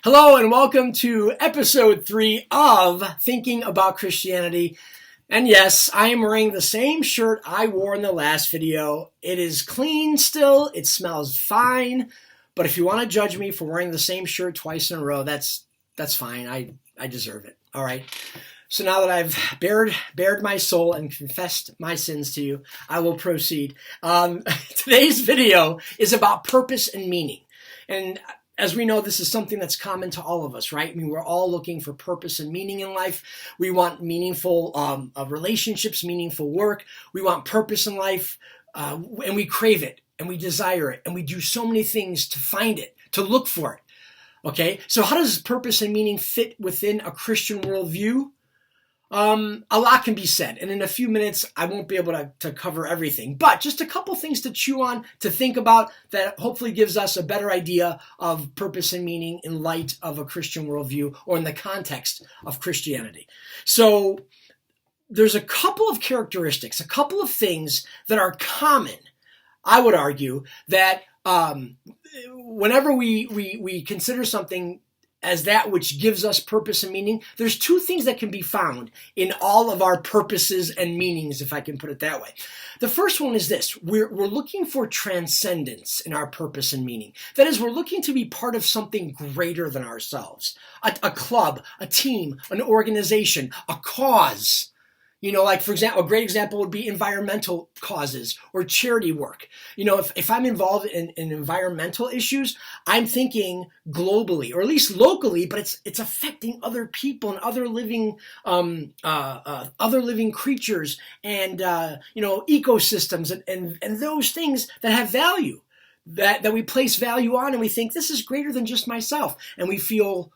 Hello and welcome to episode 3 of Thinking About Christianity. And yes, I am wearing the same shirt I wore in the last video. It is clean still, it smells fine, but if you want to judge me for wearing the same shirt twice in a row, that's fine. I deserve it. All right. So now that I've bared my soul and confessed my sins to you, I will proceed. Today's video is about purpose and meaning. And as we know, this is something that's common to all of us, right? I mean, we're all looking for purpose and meaning in life. We want meaningful relationships, meaningful work. We want purpose in life, and we crave it, and we desire it, and we do so many things to find it, to look for it, okay? So how does purpose and meaning fit within a Christian worldview? A lot can be said, and in a few minutes, I won't be able to cover everything, but just a couple things to chew on, to think about, that hopefully gives us a better idea of purpose and meaning in light of a Christian worldview or in the context of Christianity. So there's a couple of characteristics, a couple of things that are common, I would argue, that whenever we consider something as that which gives us purpose and meaning, there's two things that can be found in all of our purposes and meanings, if I can put it that way. The first one is this: we're looking for transcendence in our purpose and meaning. That is, we're looking to be part of something greater than ourselves. A club, a team, an organization, a cause. You know, like, for example, a great example would be environmental causes or charity work. You know, if I'm involved in environmental issues, I'm thinking globally, or at least locally, but it's affecting other people and other living creatures and, ecosystems and those things that have value, that we place value on, and we think this is greater than just myself, and we feel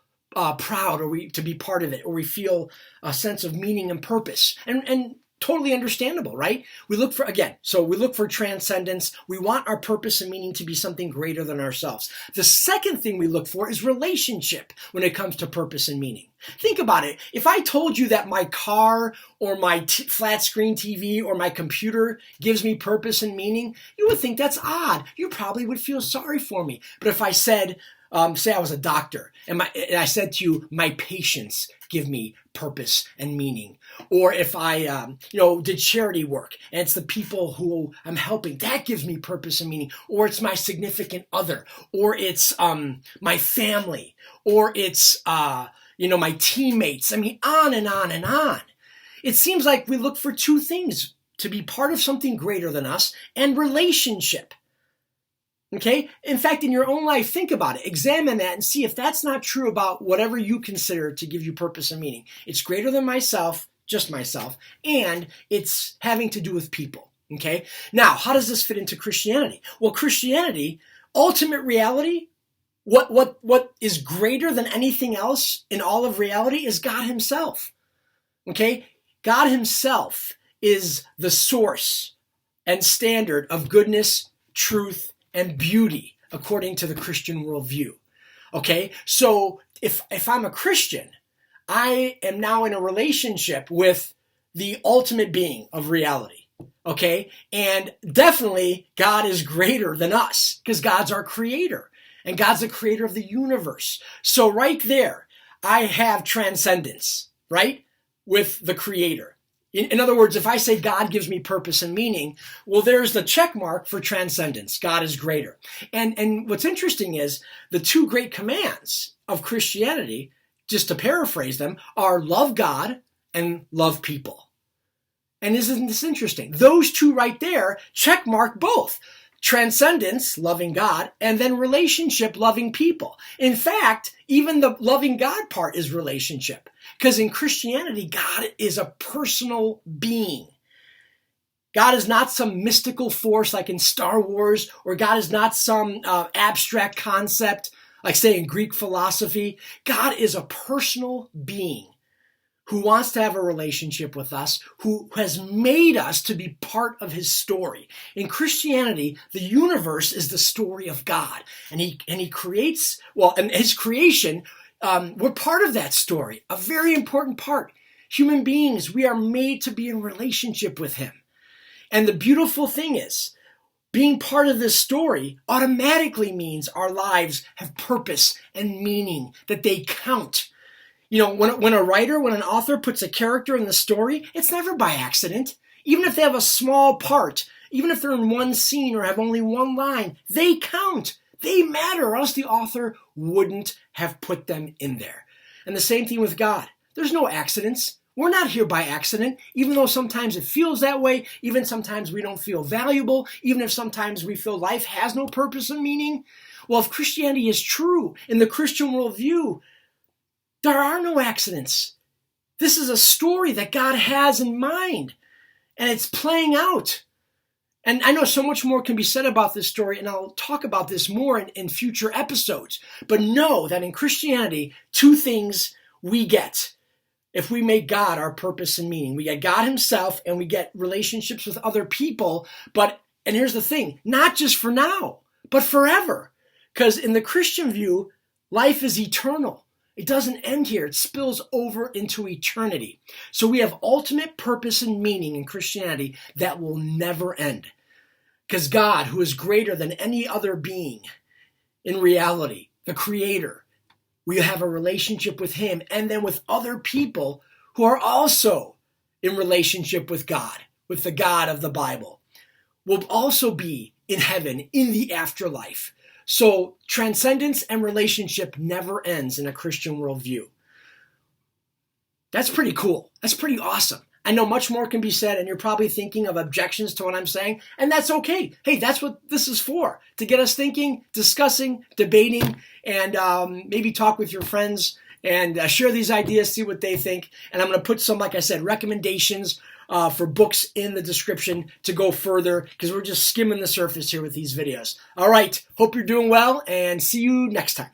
proud to be part of it, or we feel a sense of meaning and purpose, and totally understandable, right? We look for transcendence. We want our purpose and meaning to be something greater than ourselves. The second thing we look for is relationship when it comes to purpose and meaning. Think about it. If I told you that my car or my flat screen TV or my computer gives me purpose and meaning, you would think that's odd. You probably would feel sorry for me. But if I said, say I was a doctor, and I said to you, my patients give me purpose and meaning. Or if I, did charity work, and it's the people who I'm helping, that gives me purpose and meaning. Or it's my significant other, or it's my family, or it's my teammates. I mean, on and on and on. It seems like we look for two things: to be part of something greater than us, and relationship. Okay? In fact, in your own life, think about it. Examine that and see if that's not true about whatever you consider to give you purpose and meaning. It's greater than myself, just myself, and it's having to do with people. Okay? Now, how does this fit into Christianity? Well, Christianity, ultimate reality, what is greater than anything else in all of reality is God himself. Okay? God himself is the source and standard of goodness, truth, and beauty, according to the Christian worldview. Okay, so if I'm a Christian, I am now in a relationship with the ultimate being of reality. Okay, and definitely God is greater than us, because God's our creator, and God's the creator of the universe. So right there, I have transcendence, right, with the creator. In other words, if I say God gives me purpose and meaning, well, there's the check mark for transcendence. God is greater. And what's interesting is the two great commands of Christianity, just to paraphrase them, are love God and love people. And isn't this interesting? Those two right there check mark both. Transcendence, loving God, and then relationship, loving people. In fact, even the loving God part is relationship. Because in Christianity, God is a personal being. God is not some mystical force like in Star Wars, or God is not some abstract concept like, say, in Greek philosophy. God is a personal being who wants to have a relationship with us, who has made us to be part of his story. In Christianity, the universe is the story of God. And he creates, and his creation, we're part of that story, a very important part. Human beings, we are made to be in relationship with him. And the beautiful thing is, being part of this story automatically means our lives have purpose and meaning, that they count. When a writer, when an author puts a character in the story, it's never by accident. Even if they have a small part, even if they're in one scene or have only one line, they count. They matter, or else the author wouldn't have put them in there. And the same thing with God. There's no accidents. We're not here by accident, even though sometimes it feels that way, even sometimes we don't feel valuable, even if sometimes we feel life has no purpose and meaning. Well, if Christianity is true in the Christian worldview, there are no accidents. This is a story that God has in mind, and it's playing out. And I know so much more can be said about this story, and I'll talk about this more in future episodes. But know that in Christianity, two things we get if we make God our purpose and meaning. We get God himself, and we get relationships with other people. And here's the thing, not just for now, but forever. Because in the Christian view, life is eternal. It doesn't end here. It spills over into eternity. So we have ultimate purpose and meaning in Christianity that will never end. Because God, who is greater than any other being in reality, the Creator, we have a relationship with him and then with other people who are also in relationship with God, with the God of the Bible. We'll also be in heaven, in the afterlife. So transcendence and relationship never ends in a Christian worldview. That's pretty cool. That's pretty awesome. I know much more can be said, and you're probably thinking of objections to what I'm saying, and that's okay. Hey, that's what this is for, to get us thinking, discussing, debating, and maybe talk with your friends and share these ideas, see what they think. And I'm going to put some, like I said, recommendations for books in the description to go further, because we're just skimming the surface here with these videos. All right, hope you're doing well, and see you next time.